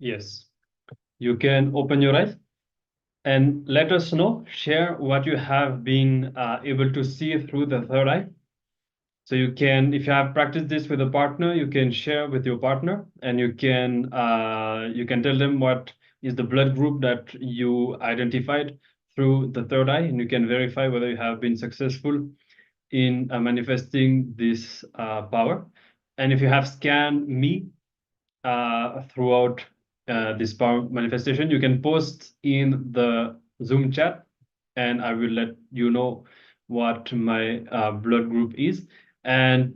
Yes. You can open your eyes and let us know, share what you have been able to see through the third eye. So you can, if you have practiced this with a partner, you can share with your partner, and you can tell them what is the blood group that you identified through the third eye, and you can verify whether you have been successful in manifesting this power. And if you have scanned me throughout this power manifestation, you can post in the Zoom chat, and I will let you know what my blood group is. And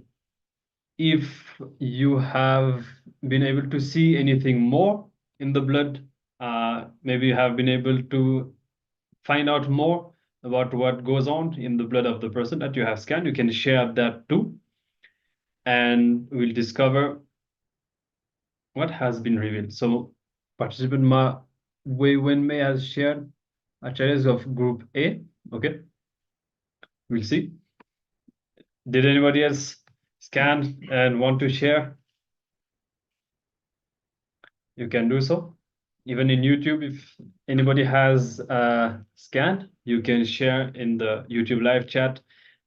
if you have been able to see anything more in the blood, maybe you have been able to find out more about what goes on in the blood of the person that you have scanned, you can share that too. And we'll discover what has been revealed. So participant Ma Wei Wenmei has shared acharyas of group A. Okay, we'll see. Did anybody else scan and want to share? You can do so. Even in YouTube, if anybody has scanned, you can share in the YouTube live chat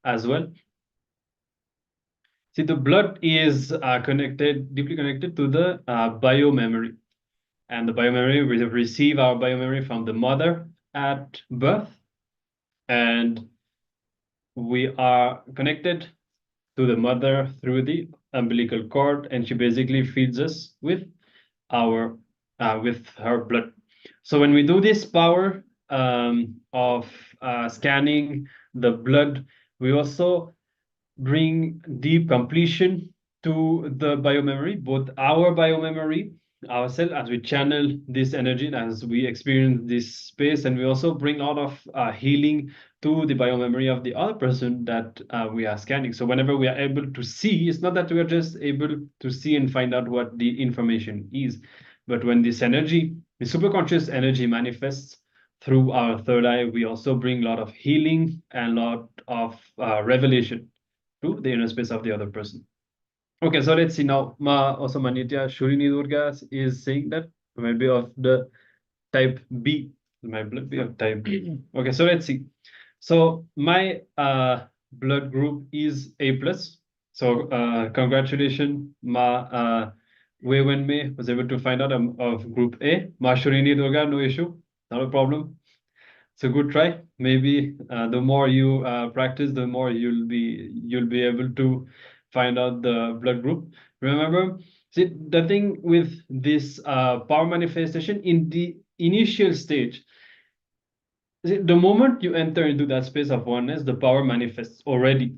as well. See, the blood is deeply connected to the biomemory. And the biomemory, we receive our biomemory from the mother at birth. And we are connected to the mother through the umbilical cord, and she basically feeds us with her blood. So when we do this power of scanning the blood, we also bring deep completion to the biomemory, both our biomemory ourselves as we channel this energy and as we experience this space, and we also bring a lot of healing to the biomemory of the other person that we are scanning. So whenever we are able to see, it's not that we are just able to see and find out what the information is, but when this energy, the superconscious energy, manifests through our third eye, we also bring a lot of healing and a lot of revelation to the inner space of the other person. Okay, so let's see now. Also Manitya Shurini Durga is saying that might be of the type B. My blood be of type B. Okay, so let's see. So my blood group is A plus. So congratulations, Wei Wenmei was able to find out of group A. Ma Shurini Durga, no issue, not a problem. It's a good try. Maybe the more you practice, the more you'll be able to find out the blood group. Remember, see, the thing with this power manifestation in the initial stage, see, the moment you enter into that space of oneness, the power manifests already.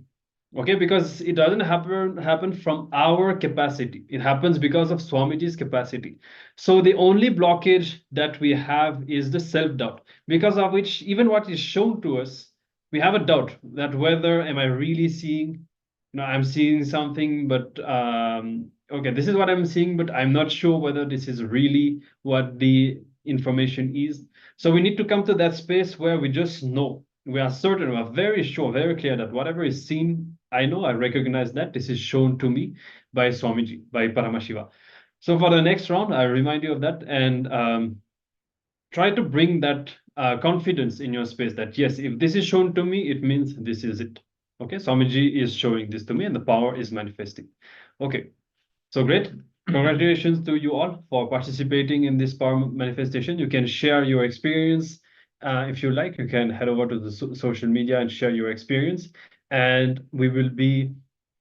Okay, because it doesn't happen from our capacity. It happens because of Swamiji's capacity. So the only blockage that we have is the self-doubt, because of which even what is shown to us, we have a doubt that whether am I really seeing, I'm seeing something, but okay, this is what I'm seeing, but I'm not sure whether this is really what the information is. So we need to come to that space where we just know. We are certain, we are very sure, very clear that whatever is seen, I know, I recognize that this is shown to me by Swamiji, by Paramashiva. So for the next round, I remind you of that, and try to bring that confidence in your space that, yes, if this is shown to me, it means this is it. Okay, Swamiji is showing this to me and the power is manifesting. Okay, so great. Congratulations to you all for participating in this power manifestation. You can share your experience. If you like, you can head over to the social media and share your experience. And we will be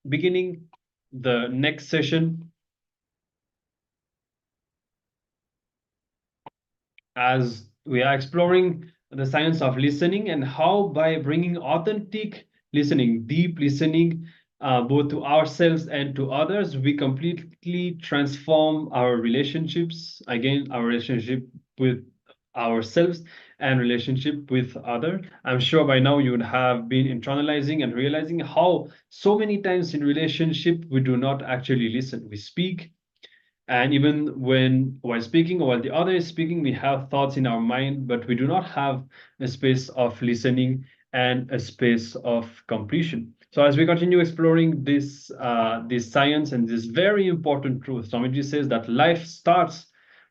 beginning the next session as we are exploring the science of listening and how by bringing authentic listening, deep listening, both to ourselves and to others, we completely transform our relationships, again, our relationship with ourselves and relationship with others. I'm sure by now you would have been internalizing and realizing how so many times in relationship we do not actually listen. We speak, and even while speaking or while the other is speaking, we have thoughts in our mind, but we do not have a space of listening and a space of completion. So as we continue exploring this science and this very important truth, Swamiji says that life starts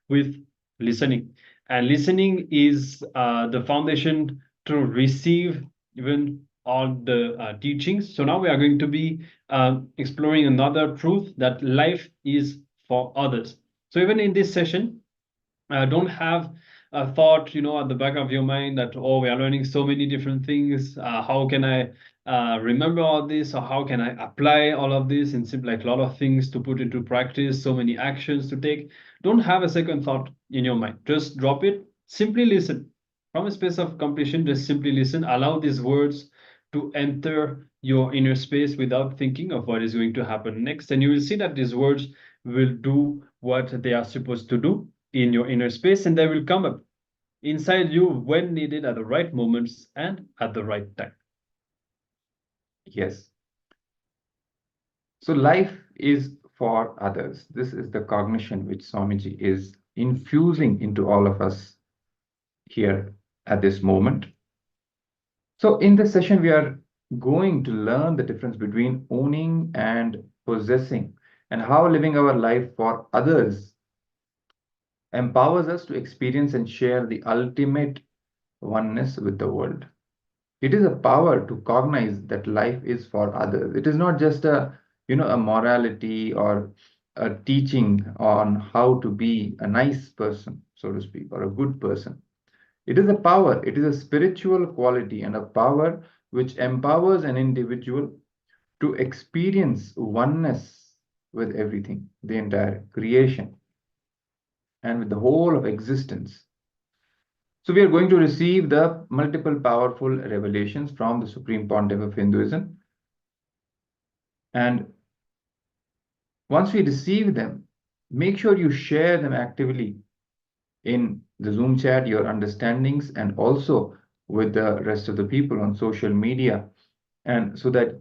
with listening. And listening is the foundation to receive even all the teachings. So now we are going to be exploring another truth, that life is for others. So even in this session, don't have a thought, at the back of your mind that, oh, we are learning so many different things. How can I remember all this, or how can I apply all of this? And simply like a lot of things to put into practice, so many actions to take. Don't have a second thought in your mind. Just drop it. Simply listen. From a space of completion, just simply listen. Allow these words to enter your inner space without thinking of what is going to happen next. And you will see that these words will do what they are supposed to do in your inner space, and they will come up inside you when needed, at the right moments and at the right time. Yes. So life is for others. This is the cognition which Swamiji is infusing into all of us here at this moment. So in this session, we are going to learn the difference between owning and possessing, and how living our life for others empowers us to experience and share the ultimate oneness with the world. It is a power to cognize that life is for others. It is not just a morality or a teaching on how to be a nice person, so to speak, or a good person. It is a power, it is a spiritual quality and a power which empowers an individual to experience oneness with everything, the entire creation, and with the whole of existence. So we are going to receive the multiple powerful revelations from the Supreme Pontiff of Hinduism. And once we receive them, make sure you share them actively in the Zoom chat, your understandings, and also with the rest of the people on social media, and so that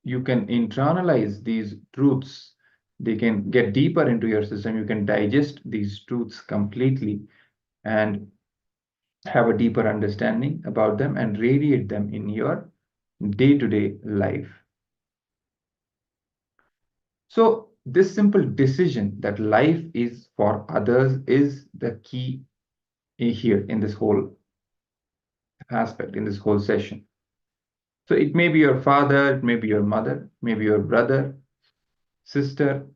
you can internalize these truths. They can get deeper into your system. You can digest these truths completely and have a deeper understanding about them and radiate them in your day-to-day life. So this simple decision that life is for others is the key here in this whole aspect, in this whole session. So it may be your father, it may be your mother, maybe your brother, sister,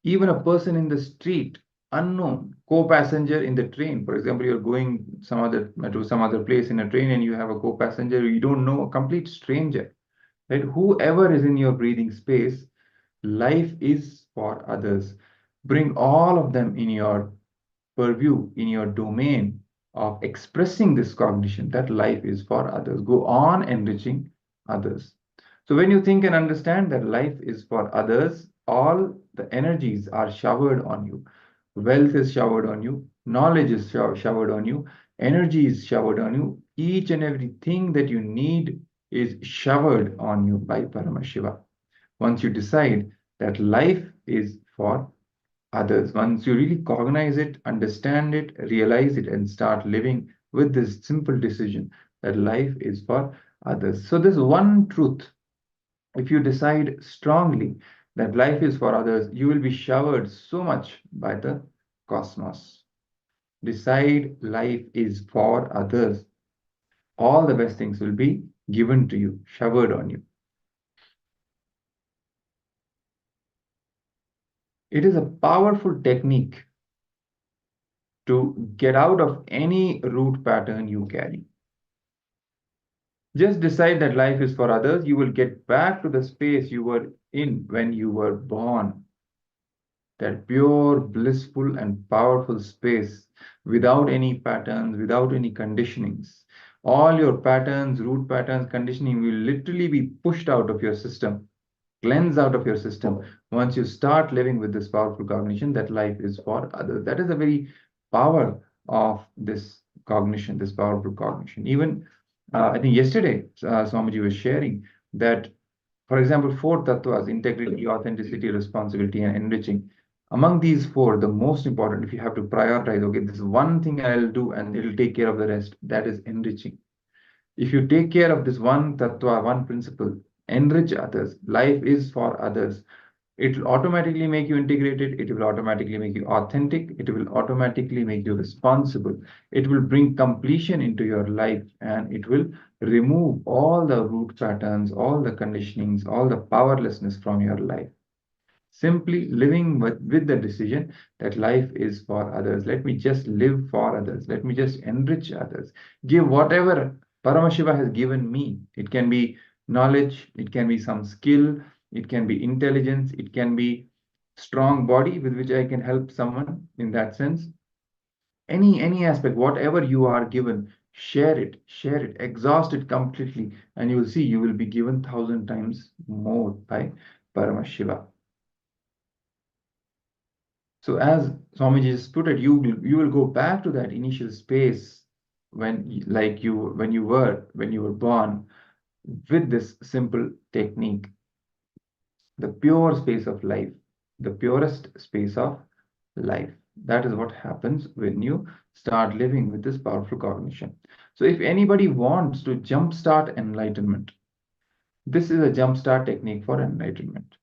even a person in the street, unknown, co-passenger in the train. For example, you're going to some other place in a train and you have a co-passenger you don't know, a complete stranger, right? Whoever is in your breathing space, life is for others. Bring all of them in your purview, in your domain of expressing this cognition that life is for others. Go on enriching others. So when you think and understand that life is for others, all the energies are showered on you. Wealth is showered on you. Knowledge is showered on you. Energy is showered on you. Each and everything that you need is showered on you by Paramashiva. Once you decide that life is for others, once you really cognize it, understand it, realize it, and start living with this simple decision that life is for others. So this one truth, if you decide strongly that life is for others, you will be showered so much by the cosmos. Decide life is for others. All the best things will be given to you, showered on you. It is a powerful technique to get out of any root pattern you carry. Just decide that life is for others. You will get back to the space you were in when you were born. That pure, blissful, and powerful space without any patterns, without any conditionings. All your patterns, root patterns, conditioning will literally be pushed out of your system, cleansed out of your system once you start living with this powerful cognition that life is for others. That is the very power of this cognition, this powerful cognition. Even I think yesterday, Swamiji was sharing that, for example, 4 tattvas: integrity, authenticity, responsibility, and enriching. Among these 4, the most important, if you have to prioritize, okay, this is one thing I'll do and it'll take care of the rest, that is enriching. If you take care of this one tattva, one principle, enrich others, life is for others, It will automatically make you integrated. It will automatically make you authentic. It will automatically make you responsible. It will bring completion into your life, and it will remove all the root patterns, all the conditionings, all the powerlessness from your life. Simply living with the decision that life is for others. Let me just live for others. Let me just enrich others. Give whatever Paramashiva has given me. It can be knowledge, it can be some skill, it can be intelligence, it can be strong body with which I can help someone in that sense. Any aspect, whatever you are given, share it, exhaust it completely, and you will see you will be given 1,000 times more by Paramashiva. So as Swamiji just put it, you will go back to that initial space when you were born, with this simple technique, the pure space of life, the purest space of life. That is what happens when you start living with this powerful cognition. So if anybody wants to jumpstart enlightenment, this is a jumpstart technique for enlightenment.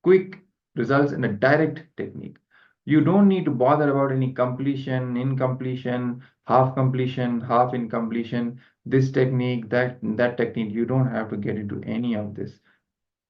Quick results in a direct technique. You don't need to bother about any completion, incompletion, half completion, half incompletion, this technique, that technique. You don't have to get into any of this.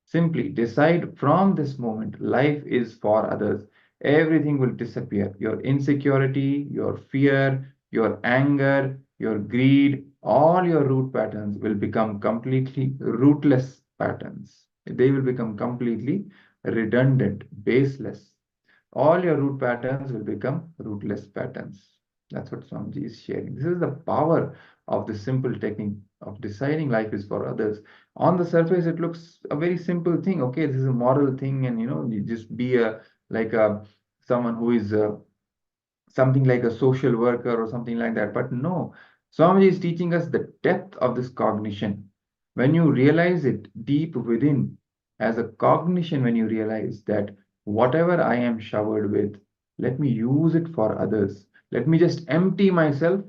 Simply decide from this moment, life is for others. Everything will disappear. Your insecurity, your fear, your anger, your greed, all your root patterns will become completely rootless patterns. They will become completely redundant, baseless. All your root patterns will become rootless patterns. That's what Swamiji is sharing. This is the power of the simple technique of deciding life is for others. On the surface, it looks a very simple thing. Okay, this is a moral thing, and you just be someone who is something like a social worker or something like that. But no, Swamiji is teaching us the depth of this cognition. When you realize it deep within, as a cognition, when you realize that whatever I am showered with, let me use it for others. Let me just empty myself,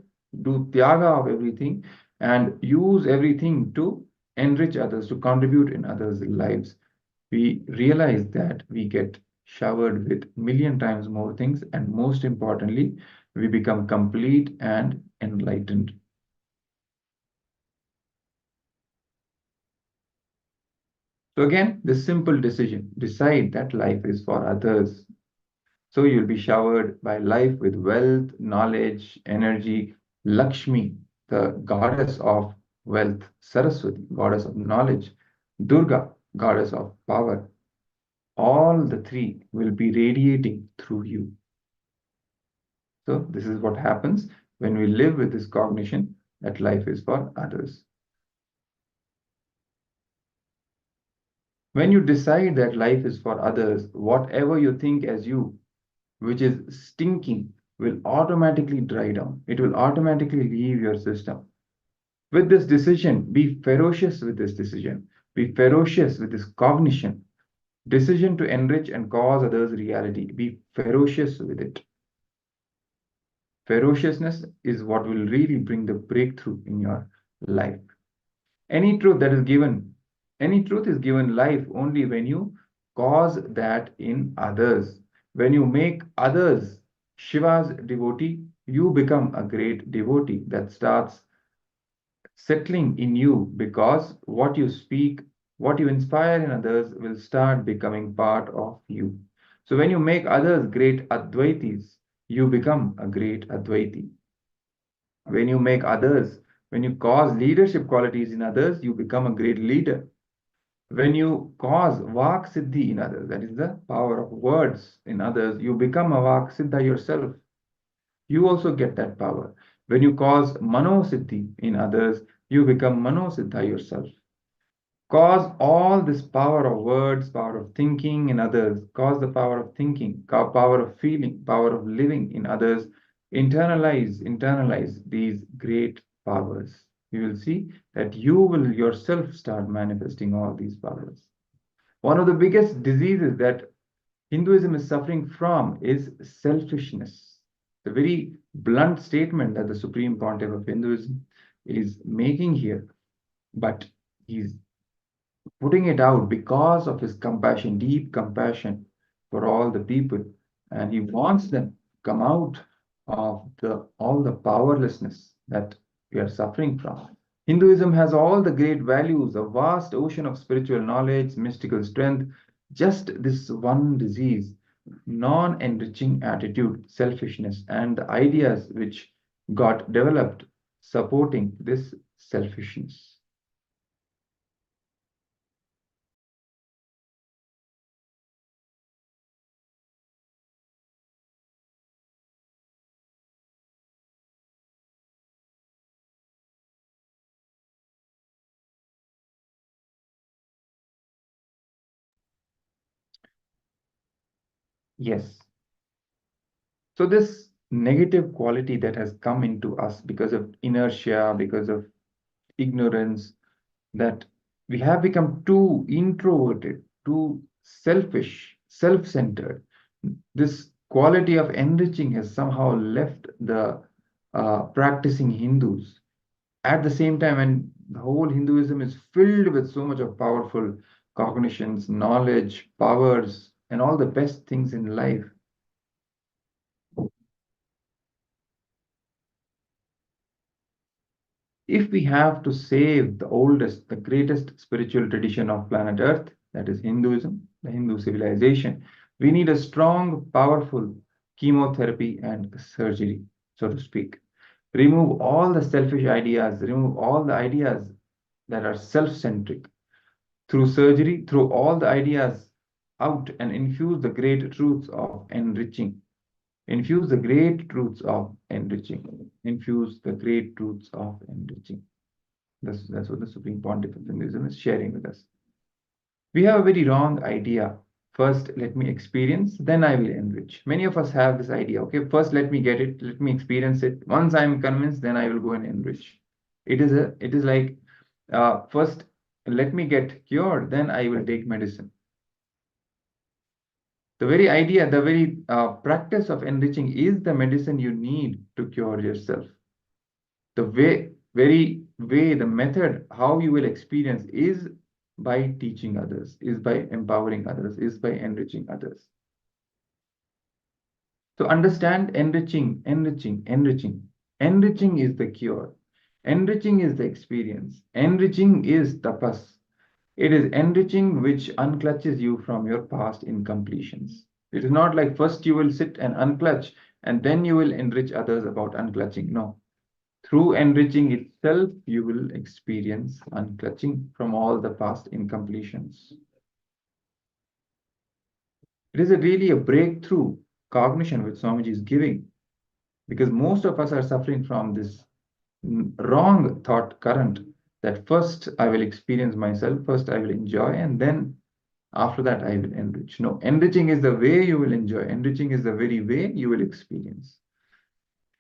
do tyaga of everything, and use everything to enrich others, to contribute in others' lives. We realize that we get showered with million times more things, and most importantly, we become complete and enlightened. So again, this simple decision, decide that life is for others. So you'll be showered by life with wealth, knowledge, energy, Lakshmi, the goddess of wealth, Saraswati, goddess of knowledge, Durga, goddess of power. All the three will be radiating through you. So this is what happens when we live with this cognition that life is for others. When you decide that life is for others, whatever you think as you, which is stinking, will automatically dry down. It will automatically leave your system. With this decision, be ferocious with this decision. Be ferocious with this cognition. Decision to enrich and cause others reality. Be ferocious with it. Ferociousness is what will really bring the breakthrough in your life. Any truth that is given, any truth is given life only when you cause that in others. When you make others Shiva's devotee, you become a great devotee that starts settling in you, because what you speak, what you inspire in others will start becoming part of you. So when you make others great Advaitis, you become a great Advaiti. When you make others, when you cause leadership qualities in others, you become a great leader. When you cause Vak Siddhi in others, that is the power of words in others, you become a Vak Siddha yourself. You also get that power. When you cause Mano Siddhi in others, you become Mano Siddha yourself. Cause all this power of words, power of thinking in others, cause the power of thinking, power of feeling, power of living in others. Internalize these great powers. You will see that you will yourself start manifesting all these powers. One of the biggest diseases that Hinduism is suffering from is selfishness. The very blunt statement that the Supreme Pontiff of Hinduism is making here, but he's putting it out because of his compassion, deep compassion for all the people. And he wants them to come out of all the powerlessness that we are suffering from. Hinduism has all the great values, a vast ocean of spiritual knowledge, mystical strength, just this one disease, non-enriching attitude, selfishness, and the ideas which got developed supporting this selfishness. Yes. So this negative quality that has come into us because of inertia, because of ignorance, that we have become too introverted, too selfish, self-centered. This quality of enriching has somehow left the practicing Hindus. At the same time, and the whole Hinduism is filled with so much of powerful cognitions, knowledge, powers, and all the best things in life. If we have to save the oldest, the greatest spiritual tradition of planet Earth, that is Hinduism, the Hindu civilization, we need a strong, powerful chemotherapy and surgery, so to speak. Remove all the selfish ideas, remove all the ideas that are self-centric. Through surgery, throw all the ideas out and infuse the great truths of enriching. Infuse the great truths of enriching. Infuse the great truths of enriching. That's what the Supreme Pontiff of Hinduism is sharing with us. We have a very wrong idea. First, let me experience, then I will enrich. Many of us have this idea, okay, first let me get it, let me experience it. Once I'm convinced, then I will go and enrich. It is like, first let me get cured, then I will take medicine. The very idea, the very practice of enriching is the medicine you need to cure yourself. The very way, the method, how you will experience is by teaching others, is by empowering others, is by enriching others. So understand enriching, enriching, enriching. Enriching is the cure. Enriching is the experience. Enriching is tapas. It is enriching which unclutches you from your past incompletions. It is not like first you will sit and unclutch and then you will enrich others about unclutching. No. Through enriching itself, you will experience unclutching from all the past incompletions. It is really a breakthrough cognition which Swamiji is giving, because most of us are suffering from this wrong thought current that first I will experience myself, first I will enjoy, and then after that I will enrich. No, enriching is the way you will enjoy. Enriching is the very way you will experience.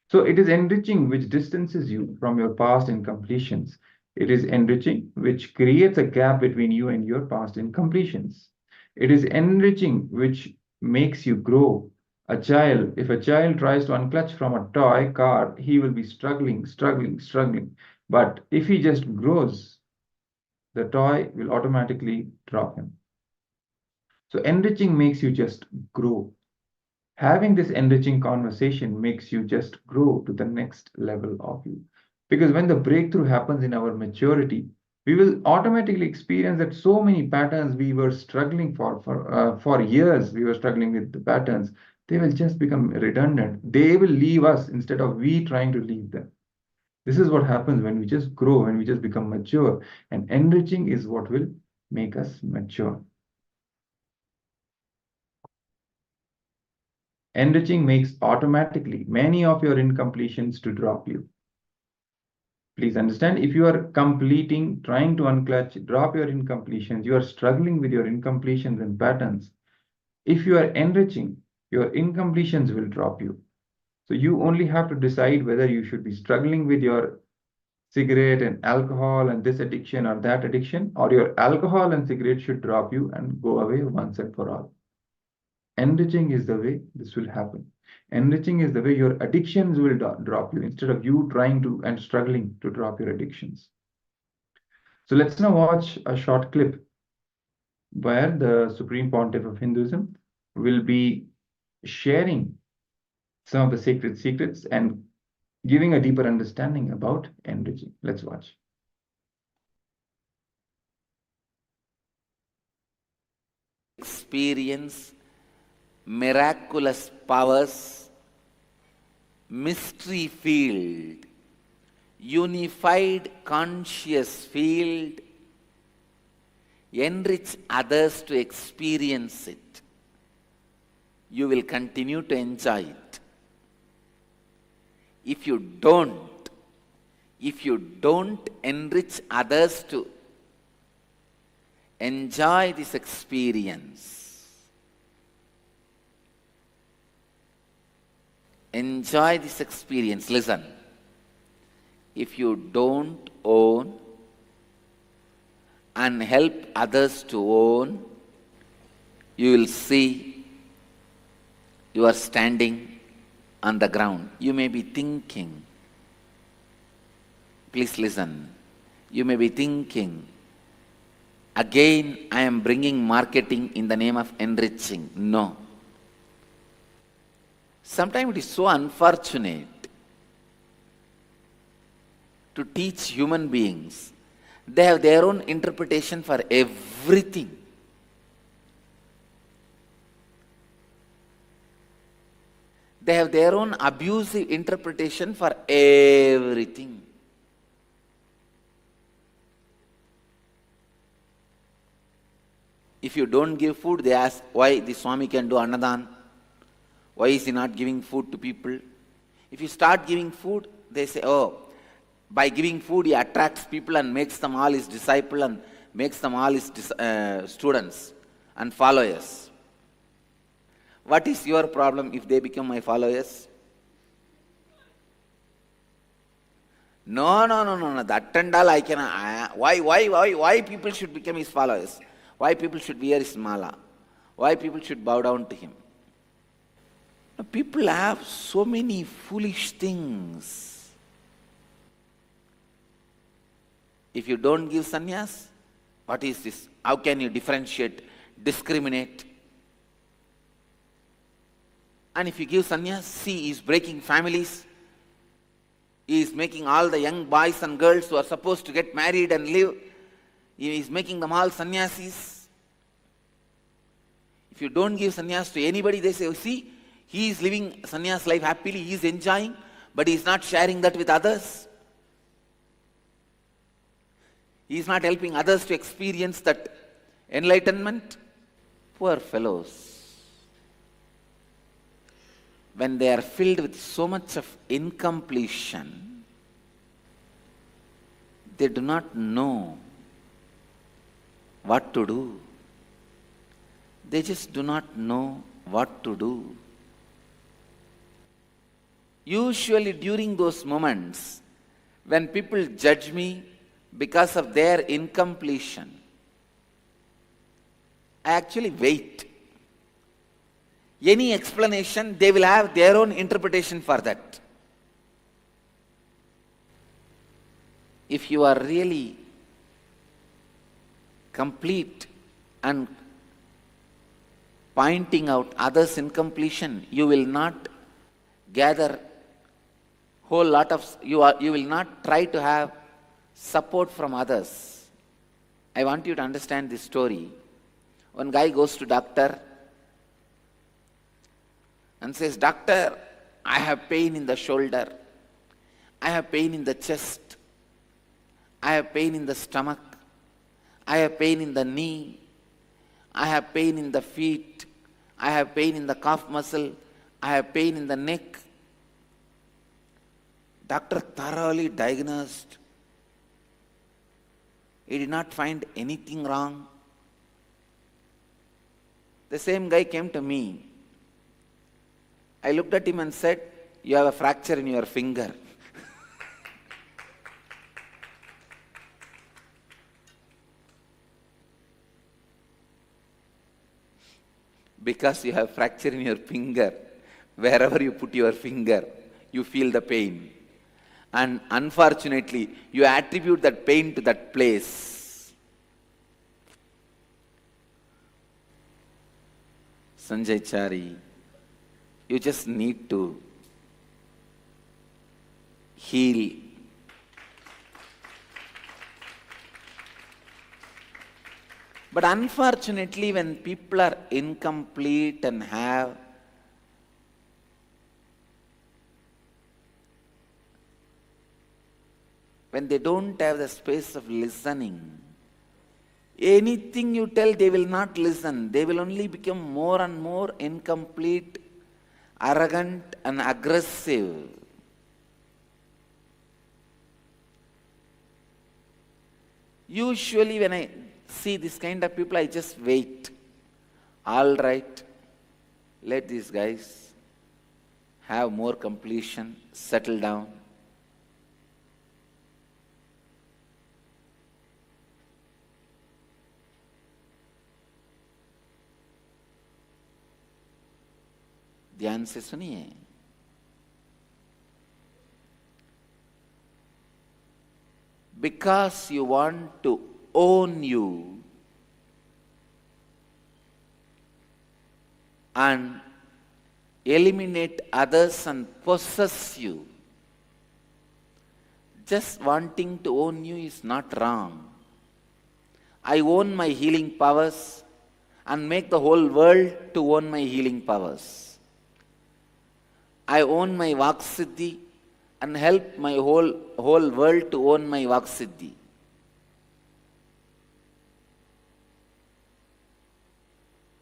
So it is enriching which distances you from your past incompletions. It is enriching which creates a gap between you and your past incompletions. It is enriching which makes you grow. If a child tries to unclutch from a toy car, he will be struggling, struggling, struggling. But if he just grows, the toy will automatically drop him. So enriching makes you just grow. Having this enriching conversation makes you just grow to the next level of you. Because when the breakthrough happens in our maturity, we will automatically experience that so many patterns we were struggling for years, we were struggling with the patterns, they will just become redundant. They will leave us instead of we trying to leave them. This is what happens when we just grow, when we just become mature. And enriching is what will make us mature. Enriching makes automatically many of your incompletions to drop you. Please understand, if you are completing, trying to unclutch, drop your incompletions, you are struggling with your incompletions and patterns. If you are enriching, your incompletions will drop you. So you only have to decide whether you should be struggling with your cigarette and alcohol and this addiction or that addiction, or your alcohol and cigarette should drop you and go away once and for all. Enriching is the way this will happen. Enriching is the way your addictions will drop you instead of you trying to and struggling to drop your addictions. So let's now watch a short clip where the Supreme Pontiff of Hinduism will be sharing some of the sacred secrets and giving a deeper understanding about energy. Let's watch. Experience miraculous powers, mystery field, unified conscious field, enrich others to experience it. You will continue to enjoy it. If you don't enrich others to enjoy this experience, listen. If you don't own and help others to own, you will see you are standing on the ground. You may be thinking, please listen, you may be thinking, again I am bringing marketing in the name of enriching. No. Sometimes it is so unfortunate to teach human beings. They have their own interpretation for everything. They have their own abusive interpretation for everything. If you don't give food, they ask why the Swami can do Annadan. Why is he not giving food to people? If you start giving food, they say, oh, by giving food he attracts people and makes them all his disciples and makes them all his students and followers. What is your problem if they become my followers? No. That and all I can. Why people should become his followers? Why people should wear his mala? Why people should bow down to him? Now, people have so many foolish things. If you don't give sannyas, what is this? How can you differentiate, discriminate? And if you give sannyas, see, he is breaking families. He is making all the young boys and girls who are supposed to get married and live, he is making them all sannyasis. If you don't give sannyas to anybody, they say, oh, see, he is living sannyas life happily, he is enjoying, but he is not sharing that with others. He is not helping others to experience that enlightenment. Poor fellows. When they are filled with so much of incompletion, they do not know what to do. They just do not know what to do. Usually during those moments, when people judge me because of their incompletion, I actually wait. Any explanation, they will have their own interpretation for that. If you are really complete and pointing out others' incompletion, you will not gather whole lot of, you will not try to have support from others. I want you to understand this story. One guy goes to doctor and says, doctor, I have pain in the shoulder, I have pain in the chest, I have pain in the stomach, I have pain in the knee, I have pain in the feet, I have pain in the calf muscle, I have pain in the neck. Doctor thoroughly diagnosed. He did not find anything wrong. The same guy came to me. I looked at him and said, you have a fracture in your finger. Because you have fracture in your finger, wherever you put your finger, you feel the pain. And unfortunately, you attribute that pain to that place. Sanjay Chari, you just need to heal. But unfortunately, when people are incomplete and when they don't have the space of listening, anything you tell, they will not listen. They will only become more and more incomplete, arrogant and aggressive. Usually when I see this kind of people, I just wait. All right, let these guys have more completion, settle down. ध्यान से सुनिए. Because you want to own you and eliminate others and possess you. Just wanting to own you is not wrong. I own my healing powers and make the whole world to own my healing powers. I own my Vaksiddhi and help my whole world to own my Vaksiddhi.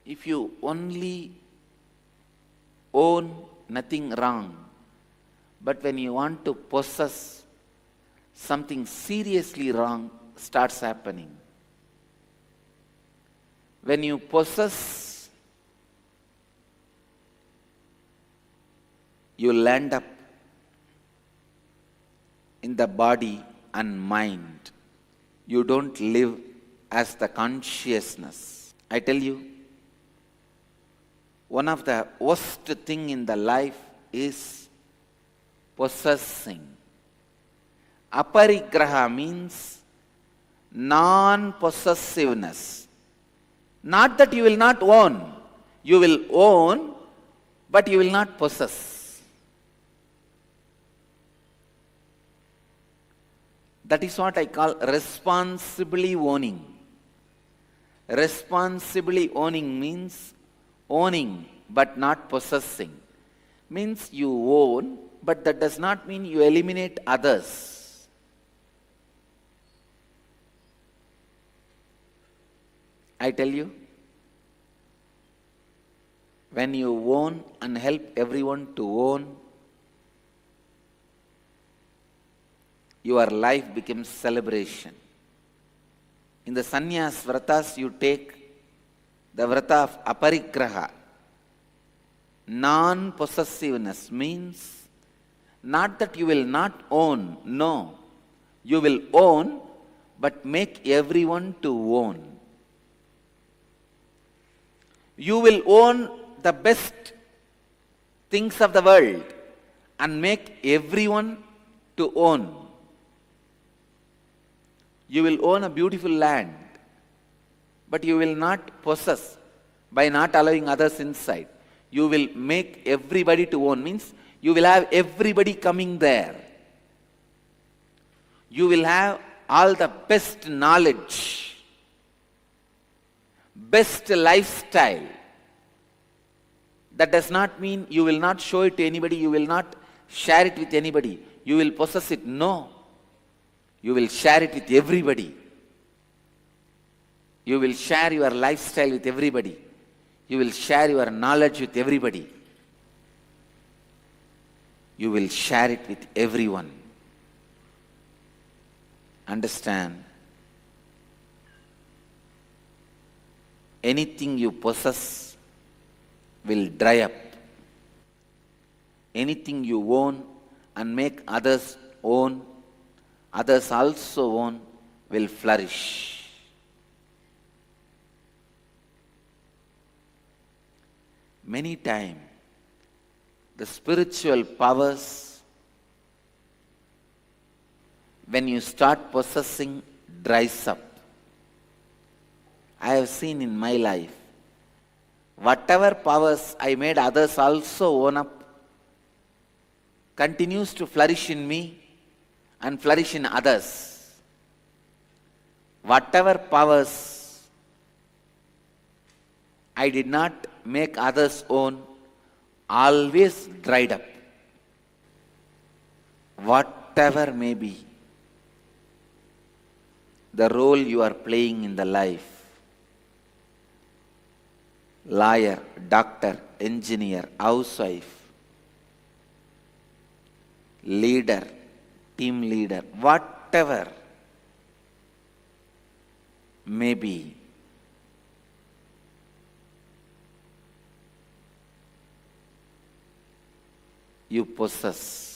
If you only own, nothing wrong. But when you want to possess, something seriously wrong starts happening. When you possess, you will end up in the body and mind. You don't live as the consciousness. I tell you, one of the worst thing in the life is possessing. Aparigraha means non-possessiveness. Not that you will not own. You will own, but you will not possess. That is what I call responsibly owning. Responsibly owning means owning but not possessing. Means you own, but that does not mean you eliminate others. I tell you, when you own and help everyone to own, your life becomes celebration. In the sannyas vratas, you take the vrata of aparigraha. Non-possessiveness means not that you will not own, no. You will own, but make everyone to own. You will own the best things of the world and make everyone to own. You will own a beautiful land, but you will not possess by not allowing others inside. You will make everybody to own, means you will have everybody coming there. You will have all the best knowledge, best lifestyle. That does not mean you will not show it to anybody, you will not share it with anybody. You will possess it. No. You will share it with everybody. You will share your lifestyle with everybody. You will share your knowledge with everybody. You will share it with everyone. Understand? Anything you possess will dry up. Anything you own and make others own, others also own, will flourish. Many times, the spiritual powers, when you start possessing, dries up. I have seen in my life, Whatever powers I made others also own up continues to flourish in me and flourish in others. Whatever powers I did not make others own always dried up. Whatever may be the role you are playing in the life, lawyer, doctor, engineer, housewife, leader, team leader, whatever may be, you possess.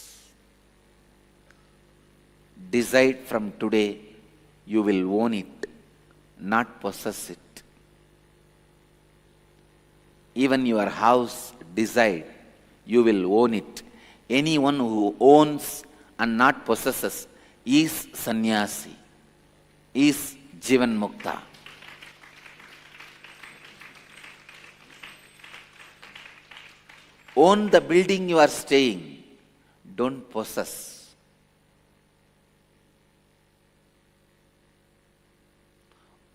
Decide from today, you will own it, not possess it. Even your house, decide, you will own it. Anyone who owns and not possesses is sannyasi, is jivan mukta. Own the building you are staying, don't possess.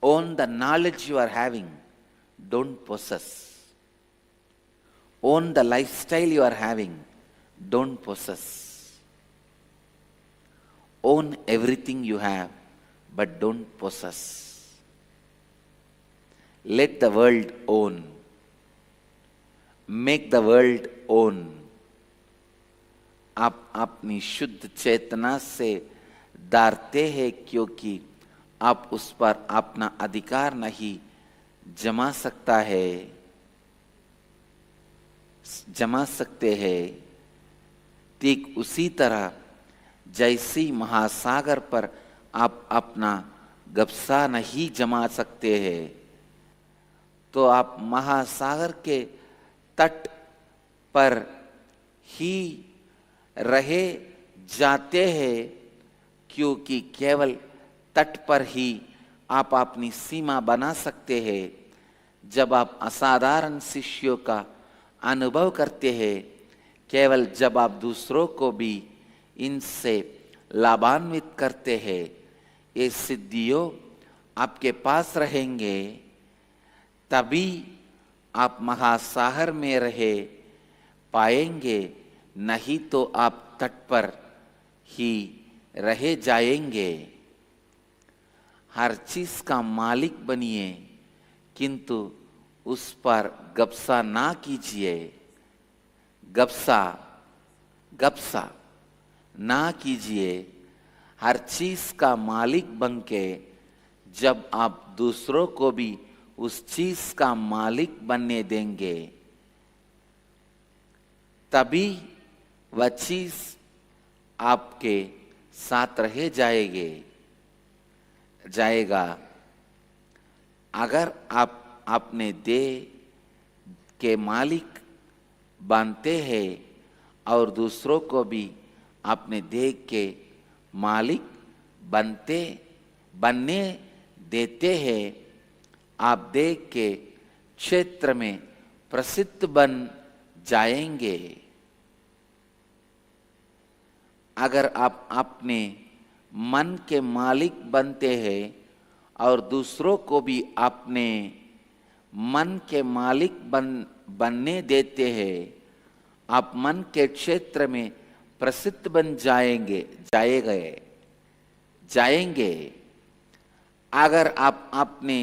Own the knowledge you are having, don't possess. Own the lifestyle you are having, don't possess. Own everything you have, but don't possess. Let the world own. Make the world own. आप अपनी शुद्ध चेतना से डारते हैं क्योंकि आप उस पर अपना अधिकार नहीं जमा सकते हैं। ठीक उसी तरह जैसी महासागर पर आप अपना गबसा नहीं जमा सकते हैं, तो आप महासागर के तट पर ही रहे जाते हैं, क्योंकि केवल तट पर ही आप अपनी सीमा बना सकते हैं। जब आप असाधारण शिष्यों का अनुभव करते हैं, केवल जब आप दूसरों को भी इनसे लाभान्वित करते हैं, ये सिद्धियों आपके पास रहेंगे, तभी आप महासागर में रह पाएंगे, नहीं तो आप तट पर ही रह जाएंगे। हर चीज का मालिक बनिए, किंतु उस पर गबसा ना कीजिए। गबसा ना कीजिए। हर चीज का मालिक बनके जब आप दूसरों को भी उस चीज का मालिक बनने देंगे, तभी वह चीज आपके साथ रह जाएगा। अगर आप अपने देह के मालिक बनते हैं और दूसरों को भी अपने देह के मालिक बनने देते हैं, आप देह के क्षेत्र में प्रसिद्ध बन जाएंगे। अगर आप अपने मन के मालिक बनते हैं और दूसरों को भी अपने मन के मालिक बनने देते हैं, आप मन के क्षेत्र में प्रसिद्ध बन जाएंगे। अगर आप अपने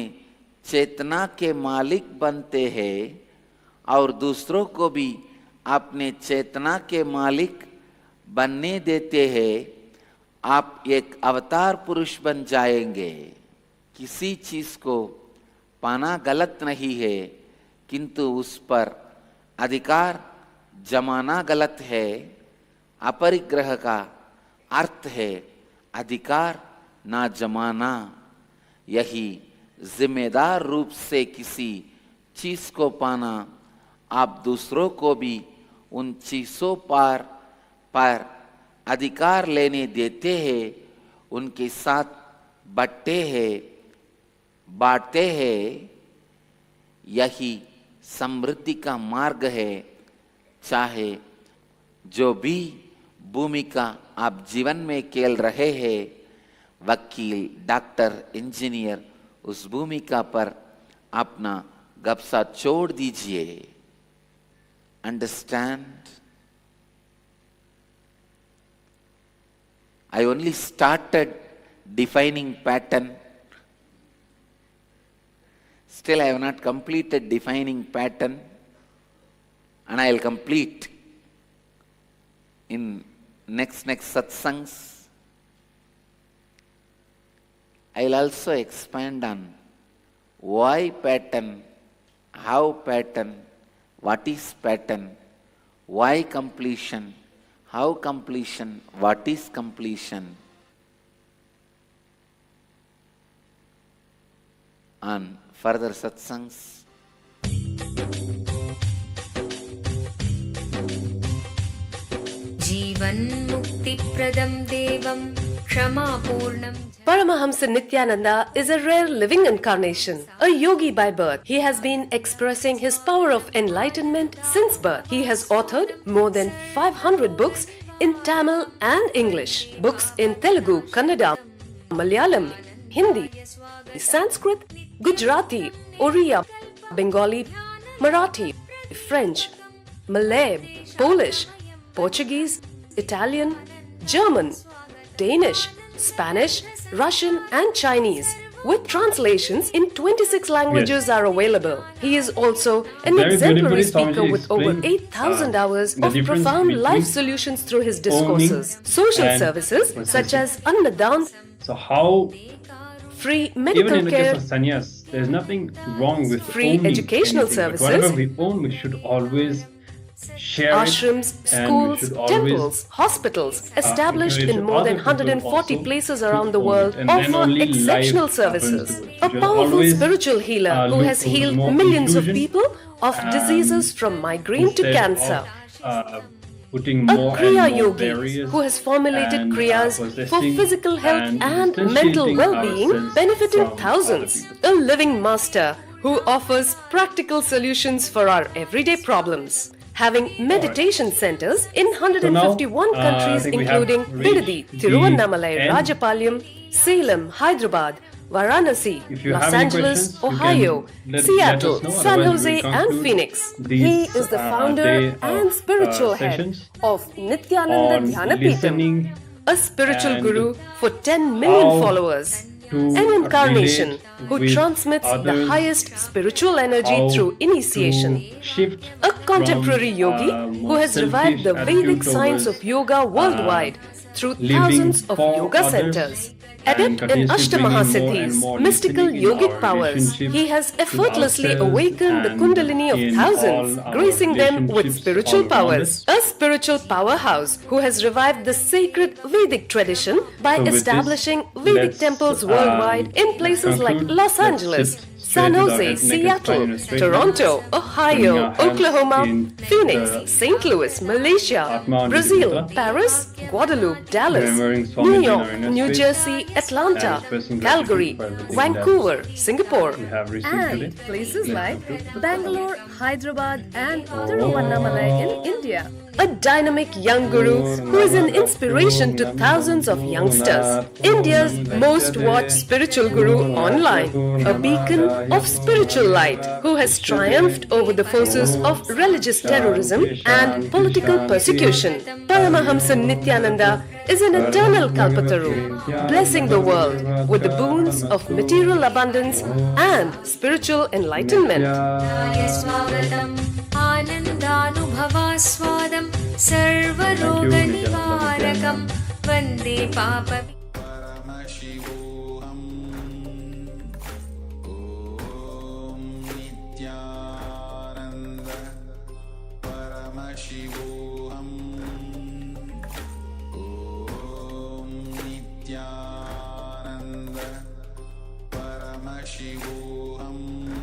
चेतना के मालिक बनते हैं और दूसरों को भी अपने चेतना के मालिक बनने देते हैं, आप एक अवतार पुरुष बन जाएंगे। किसी चीज को पाना गलत नहीं है, किंतु उस पर अधिकार जमाना गलत है। अपरिग्रह का अर्थ है अधिकार ना जमाना। यही जिम्मेदार रूप से किसी चीज को पाना, आप दूसरों को भी उन चीजों पर अधिकार लेने देते हैं, उनके साथ बांटते हैं। यही समृद्धि का मार्ग है। चाहे जो भी भूमिका आप जीवन में खेल रहे हैं, वकील, डॉक्टर, इंजीनियर, उस भूमिका पर अपना गप्सा छोड़ दीजिए। Understand? I only started defining pattern. Still I have not completed defining pattern, and I will complete in next satsangs. I will also expand on why pattern, how pattern, what is pattern, why completion, how completion, what is completion, on further satsangs. जीवन मुक्ति प्रदम देवम क्षमापूर्णम. Paramahamsa Nityananda is a rare living incarnation, a yogi by birth. He has been expressing his power of enlightenment since birth. He has authored more than 500 books in Tamil and English, books in Telugu, Kannada, Malayalam, Hindi, Sanskrit, Gujarati, Oriya, Bengali, Marathi, French, Malay, Polish, Portuguese, Italian, German, Danish, Spanish, Russian and Chinese, with translations in 26 languages are available. He is also an Very exemplary beautifully, speaker Swamiji with over explained, 8,000 hours the of difference profound between life solutions through his discourses. owning Social and services such as Annadan, So how, free even medical in the care, case of sannyas, there's nothing wrong with Free owning educational anything, but services. whatever we own, we should always share ashrams, it, and we schools, should always temples, hospitals established encourage in more than other people 140 also places to around the own world it, and then offer only exceptional life happens services. to it. A We should powerful always, spiritual healer who look has for healed more millions of inclusion, people of diseases from migraine to instead cancer. of, putting A more Kriya and more yogi barriers who has formulated and, Kriyas for possessing physical health and mental distanciating well-being, ourselves benefiting from thousands. other A living master who offers practical solutions for our everyday problems. Having meditation centers in 151 I countries think we have including reached Bidadi, the Tiruvannamalai, end. Rajapalyam, Salem, Hyderabad, Varanasi, If you Los have any Angeles, questions, you can Ohio, let Seattle, us know. San Otherwise, Jose we'll and conclude Phoenix. these, He is the founder day and of, spiritual head sessions of Nityananda on Dhyanapeetham, listening a spiritual and guru for 10 million how followers. to An incarnation relate who with transmits the others, highest spiritual energy how through initiation. to shift A contemporary from, yogi more who has revived the selfish Vedic attitude science towards, of yoga worldwide through living thousands of for yoga others centers. and Adept in continuously bringing more Ashtamaha-siddhis, and more mystical listening in yogic our powers, relationships he has with effortlessly ourselves awakened the and kundalini of in thousands, all our gracing them with relationships spiritual all around powers. us. A spiritual powerhouse who has revived the sacred Vedic tradition by So with this, establishing Vedic let's, temples worldwide in places like conclude. Los Let's Angeles, sit San straight with our Jose, heads, neck, and spine Seattle, in a straight Toronto, line. Putting Ohio, our hands Oklahoma, in Phoenix, the St. Louis, Malaysia, Atma and Brazil, Vidita. Paris, Guadeloupe, Dallas, Remembering Swamiji New in York, our inner New space Jersey, and Atlanta, expressing Calgary, gratitude for everything Vancouver, Singapore, we have received and today. places Let's like conclude. Bangalore, Hyderabad, and Tiruvannamalai in India. A dynamic young guru who is an inspiration to thousands of youngsters. India's most watched spiritual guru online, a beacon of spiritual light who has triumphed over the forces of religious terrorism and political persecution. Paramahamsa Nityananda is an eternal Kalpataru, blessing the world with the boons of material abundance and spiritual enlightenment. स्वागतम् आनन्दानुभवास्वादं सर्वरोगनिवारकं वन्दे पाप परमशिवोऽहम् ॐ नित्यानन्द परमशिवोऽहम् ॐ नित्यानन्द परमशिवोऽहम्